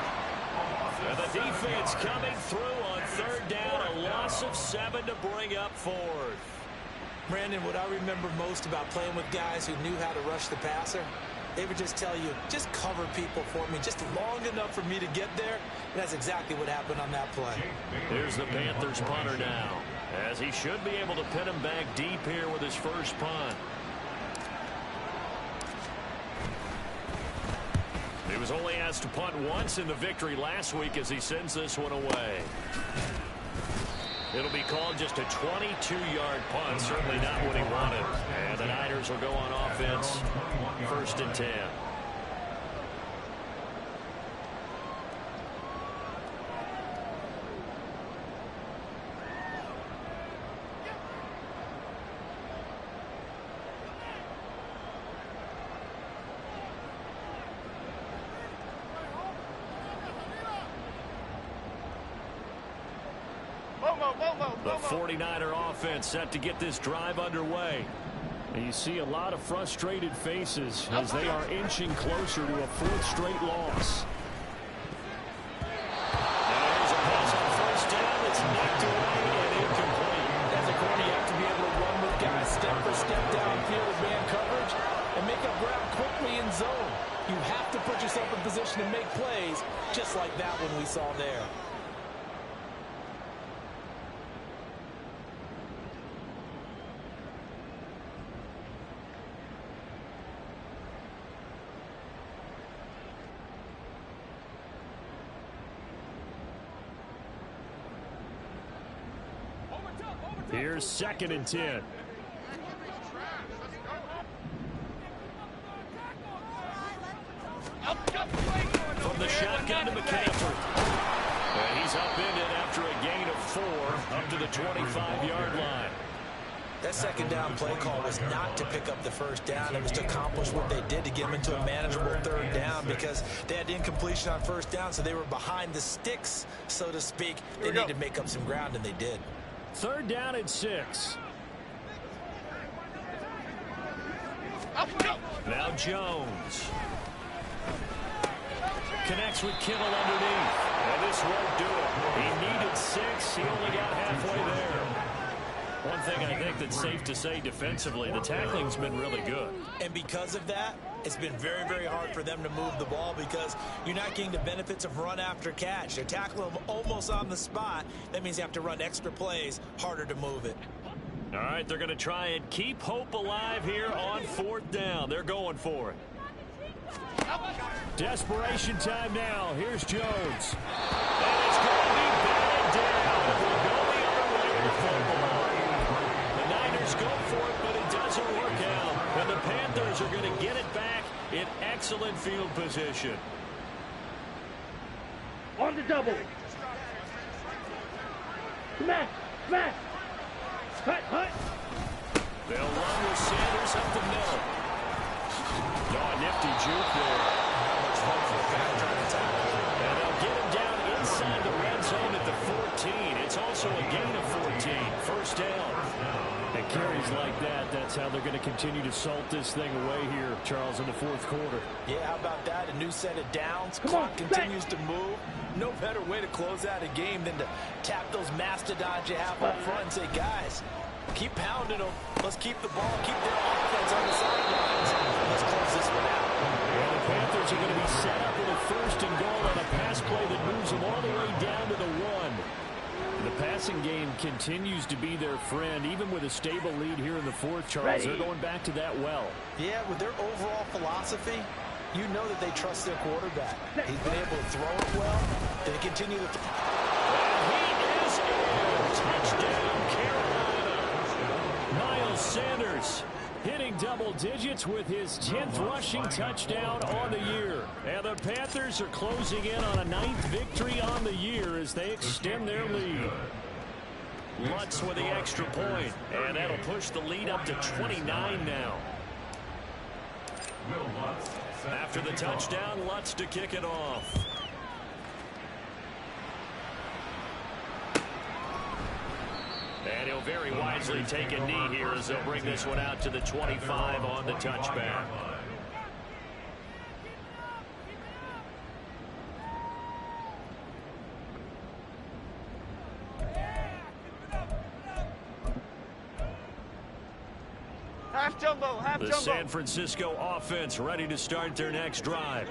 And the defense coming through on 3rd down. A loss of 7 to bring up 4th. Brandon, what I remember most about playing with guys who knew how to rush the passer, they would just tell you, just cover people for me, just long enough for me to get there. And that's exactly what happened on that play. Here's the Panthers punter now, as he should be able to pin him back deep here with his first punt. He was only asked to punt once in the victory last week as he sends this one away. It'll be called just a 22-yard punt, certainly not what he wanted. And the Niners will go on offense, 1st and 10. The 49er offense set to get this drive underway. And you see a lot of frustrated faces as they are inching closer to a 4th straight loss. Now here's a pass on 1st down. It's knocked away and incomplete. As a corner, you have to be able to run with guys step for step downfield with man coverage and make up ground quickly in zone. You have to put yourself in position to make plays, just like that one we saw there. Here's 2nd and 10. From the shotgun to McCaffrey. And he's upended after a gain of 4 up to the 25-yard line. That 2nd down play call was not to pick up the 1st down. It was to accomplish what they did to get them into a manageable 3rd down because they had incompletion on 1st down, so they were behind the sticks, so to speak. They needed to make up some ground, and they did. 3rd down and 6. Now Jones. Connects with Kittle underneath. And this won't do it. He needed 6. He only got halfway there. One thing I think that's safe to say defensively, the tackling's been really good. And because of that, it's been very, very hard for them to move the ball because you're not getting the benefits of run after catch. They're tackling them almost on the spot. That means you have to run extra plays, harder to move it. All right, they're going to try and keep hope alive here on 4th down. They're going for it. Desperation time now. Here's Jones. And it's going to be batted down. It will go the other way to the football. The Niners go for it, but it doesn't work out. And the Panthers are going to get it back in excellent field position. On the double. Smash, smash. Hut, hut. They'll run with Sanders up the middle. Oh, nifty juke there. And they'll get him down inside the red zone at the 14. It's also a gain of 14. 1st down. And carries like that, that's how they're going to continue to salt this thing away here, Charles, in the 4th quarter. Yeah, how about that? A new set of downs. Come Clock on, continues to move. No better way to close out a game than to tap those mastodons you have up front and say, guys, keep pounding them. Let's keep the ball, keep their offense on the sidelines. Let's close this one out. Well, the Panthers are going to be set up with a 1st and goal on a pass play that moves them all the way down to the 1. The passing game continues to be their friend, even with a stable lead here in the 4th, Charles. They're going back to that well. Yeah, with their overall philosophy, you know that they trust their quarterback. He's been able to throw it well. They continue to throw. He is in. Touchdown, Carolina. Miles Sanders hitting double digits with his 10th rushing touchdown on the year. And the Panthers are closing in on a 9th victory on the year as they extend their lead. Lutz with the extra point, and that'll push the lead up to 29 now. After the touchdown, Lutz to kick it off. And he'll very wisely take a knee here as they'll bring this one out to the 25 on the touchback. Half jumbo, half The jumbo. San Francisco offense ready to start their next drive.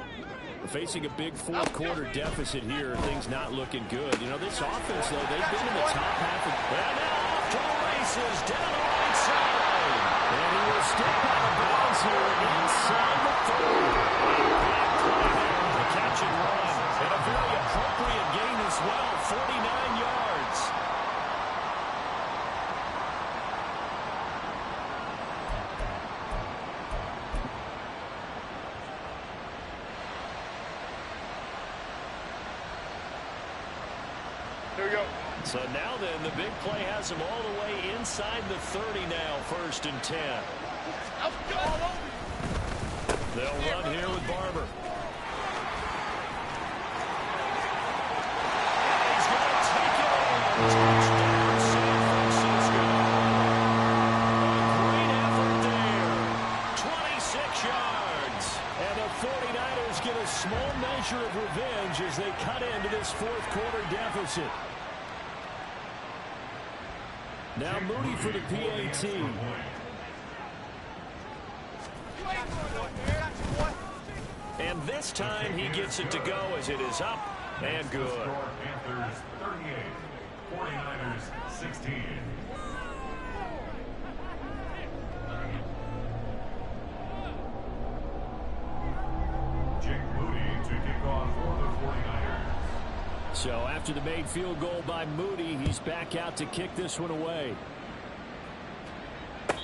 Facing a big fourth quarter deficit here, things not looking good. You know, this offense, though, they've been in the top half of... And now off to the races, down the right side. And he will step out of bounds here inside the 30. The catch and run. And a very appropriate gain as well, 49 yards. Here we go. So now then, the big play has them all the way inside the 30 now, 1st and 10. They'll run here with Barber. He's going to take it in. Touchdown, San Francisco. A great effort there. 26 yards. And the 49ers get a small measure of revenge as they cut into this fourth quarter deficit. Now Moody for the PAT. And this time he gets it to go as it is up and good. Panthers 38, 49ers 16. Jake Moody to kick off for the 49ers. So after the made field goal by Moody, he's back out to kick this one away. The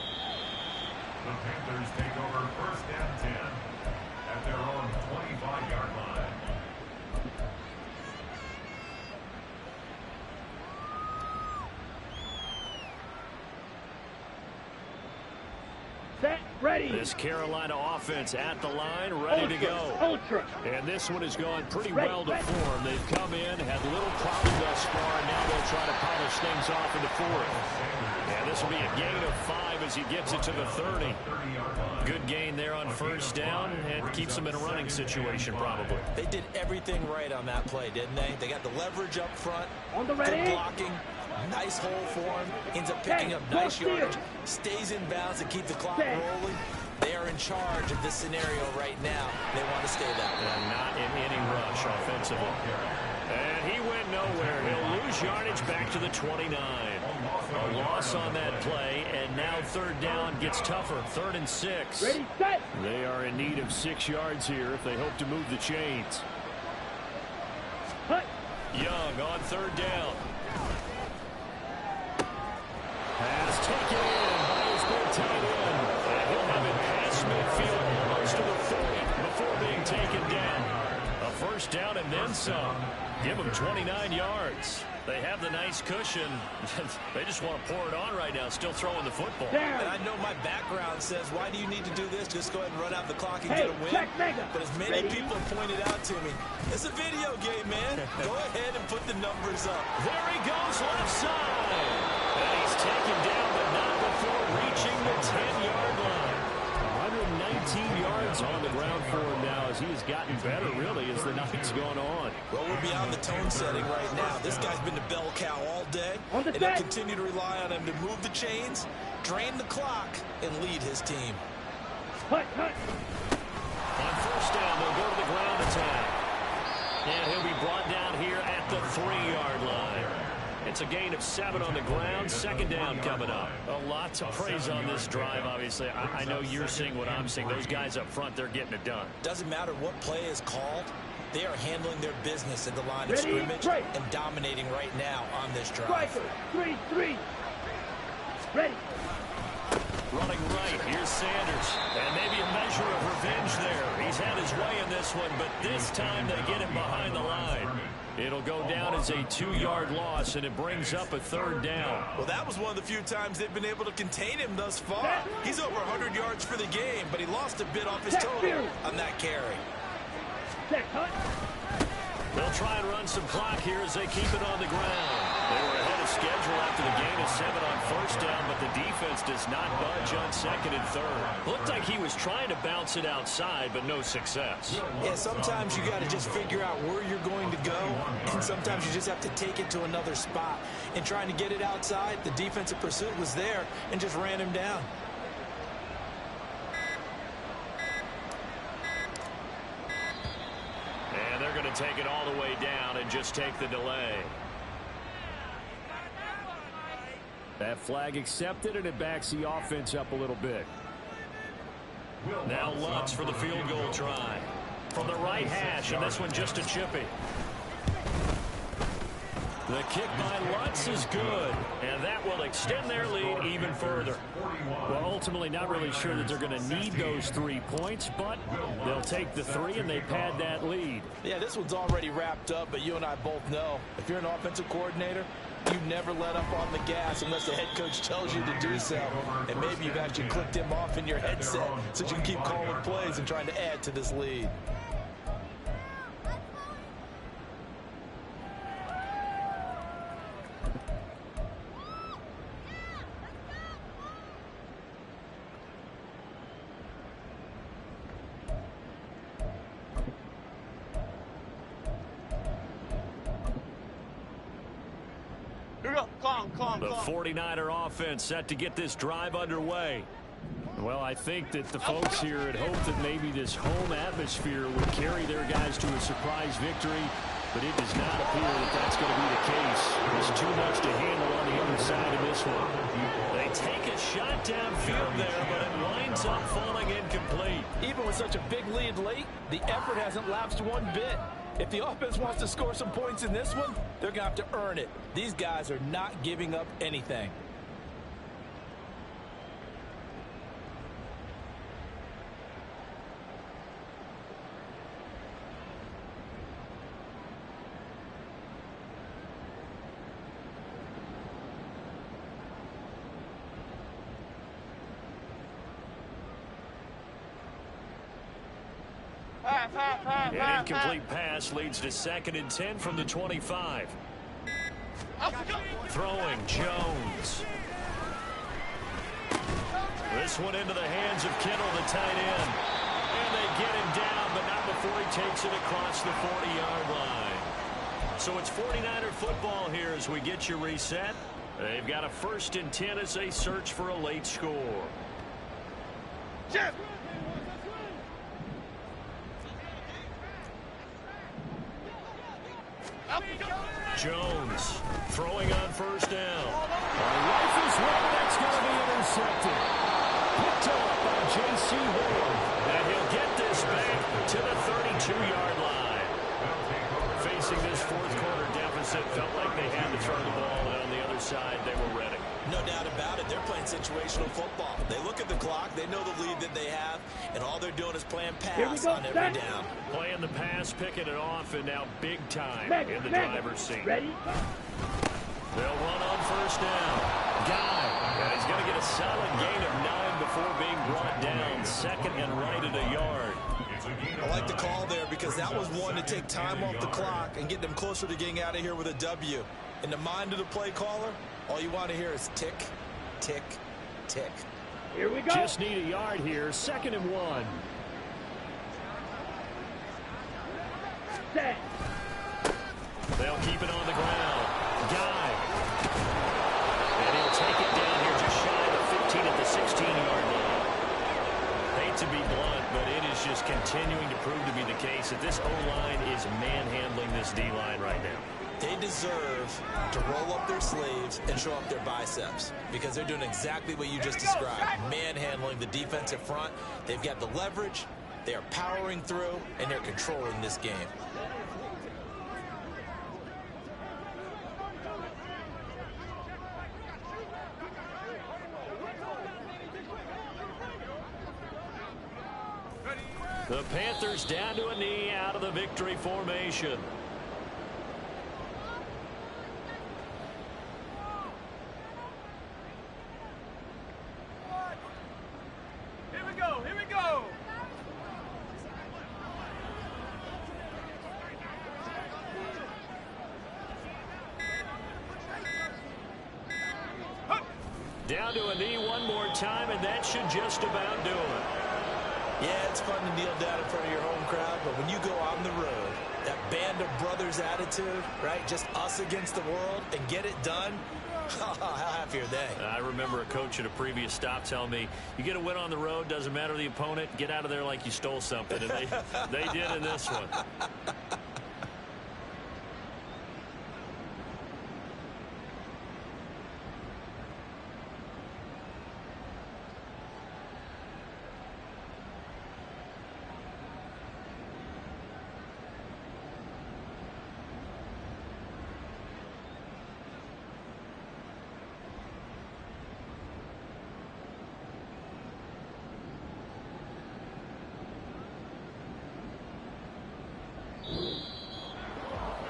Panthers take over 1st and 10 at their own 25-yard line. Set, ready. This Carolina offense at the line, ready to go. Ultra. And this one has gone pretty well to form. They've come in, had little problem thus far, and now they'll try to polish things off in the 4th. And this will be a gain of 5 as he gets it to the 30. Good gain there on 1st down and keeps them in a running situation probably. They did everything right on that play, didn't they? They got the leverage up front, On the good ready. blocking, nice hole for him, ends up picking up nice yardage, stays in bounds and keep the clock rolling. They are in charge of this scenario right now. They want to stay that way. And not in any rush offensively. And he went nowhere. He'll lose yardage back to the 29. A loss on that play, and now 3rd down gets tougher. 3rd and 6. Ready, set. They are in need of 6 yards here if they hope to move the chains. Hut. Young on 3rd down. Pass taken in by his big tight end. And he'll have it past midfield almost to the 40 before being taken down. A 1st down and then some. Give them 29 yards. They have the nice cushion. They just want to pour it on right now, still throwing the football. And I know my background says, why do you need to do this? Just go ahead and run out the clock and get a win. Check mega. But as many people have pointed out to me, it's a video game, man. Go ahead and put the numbers up. There he goes left side. And he's taken down, but not before reaching the 10-yard line. 119 yards on the ground for him now as he has gotten better, really, as the night's gone on. Well, we're beyond the tone setting right now. This guy's been the bell cow all day. On the And they'll continue to rely on him to move the chains, drain the clock, and lead his team. Hut, hut. On 1st down, they'll go to the ground attack. And he'll be brought down here at the 3-yard line. It's a gain of 7 on the ground. 2nd down coming up. A lot to praise on this drive, obviously. I know you're seeing what I'm seeing. Those guys up front, they're getting it done. Doesn't matter what play is called. They are handling their business at the line of scrimmage and dominating right now on this drive. Striker, 3-3. Ready. Running right, here's Sanders. And maybe a measure of revenge there. He's had his way in this one, but this time they get him behind the line. It'll go down as a 2-yard loss, and it brings up a 3rd down. Well, that was one of the few times they've been able to contain him thus far. He's over 100 yards for the game, but he lost a bit off his total on that carry. Check, hut. They'll try and run some clock here as they keep it on the ground. They were ahead of schedule after the gain of 7 on 1st down, but the defense does not budge on 2nd and 3rd. Looked like he was trying to bounce it outside, but no success. Yeah, sometimes you got to just figure out where you're going to go, and sometimes you just have to take it to another spot. And trying to get it outside, the defensive pursuit was there and just ran him down. take it all the way down and just take the delay. That flag accepted, and it backs the offense up a little bit. Now Lutz for the field goal try. From the right hash, and this one just a chippy. The kick by Lutz is good, and that will extend their lead even further. Well, ultimately not really sure that they're going to need those 3 points, but they'll take the 3 and they pad that lead. Yeah, this one's already wrapped up, but you and I both know if you're an offensive coordinator, you never let up on the gas unless the head coach tells you to do so. And maybe you've actually clicked him off in your headset so you can keep calling plays and trying to add to this lead. The 49er offense set to get this drive underway. Well, I think that the folks here had hoped that maybe this home atmosphere would carry their guys to a surprise victory, but it does not appear that that's going to be the case. There's too much to handle on the other side of this one. They take a shot downfield there, but it winds up falling incomplete. Even with such a big lead late, the effort hasn't lapsed one bit. If the offense wants to score some points in this one, they're going to have to earn it. These guys are not giving up anything. An incomplete pass leads to 2nd and 10 from the 25. Throwing Jones. This one into the hands of Kittle, the tight end. And they get him down, but not before he takes it across the 40-yard line. So it's 49er football here as we get you reset. They've got a 1st and 10 as they search for a late score. Jeff! Jones throwing on 1st down. Rifles one, that's going to be intercepted. Picked up by J.C. Ward. And he'll get this back to the 32-yard line. Facing this 4th quarter deficit, felt like they had to throw the ball, and on the other side, they were ready. No doubt about it. They're playing situational football. They look at the clock. They know the lead that they have, and all they're doing is playing pass on every down. Playing the pass, picking it off, and now big time in the driver's seat. Ready? They'll run on 1st down. Guy. And he's going to get a solid gain of 9 before being brought down. 2nd and right at a yard. I like the call there because that was one to take time off the clock and get them closer to getting out of here with a W. In the mind of the play caller, all you want to hear is tick, tick, tick. Here we go. Just need a yard here. 2nd and 1. Set. They'll keep it on the ground. Guy. And he'll take it down here just shy of the 15 at the 16-yard line. Hate to be blunt, but it is just continuing to prove to be the case that this O-line is manhandling this D-line right now. They deserve to roll up their sleeves and show up their biceps because they're doing exactly what you just described. Manhandling the defensive front. They've got the leverage. They are powering through, and they're controlling this game. The Panthers down to a knee out of the victory formation. Here we go, here we go! Down to a knee one more time, and that should just about do it. Yeah, it's fun to kneel down in front of your home crowd, but when you go on the road, that band of brothers attitude, right? Just us against the world and get it done. How happy are they? I remember a coach at a previous stop telling me, you get a win on the road, doesn't matter the opponent, get out of there like you stole something. And they did in this one.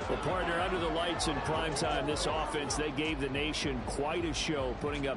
Well, partner, under the lights in primetime, this offense, they gave the nation quite a show, putting up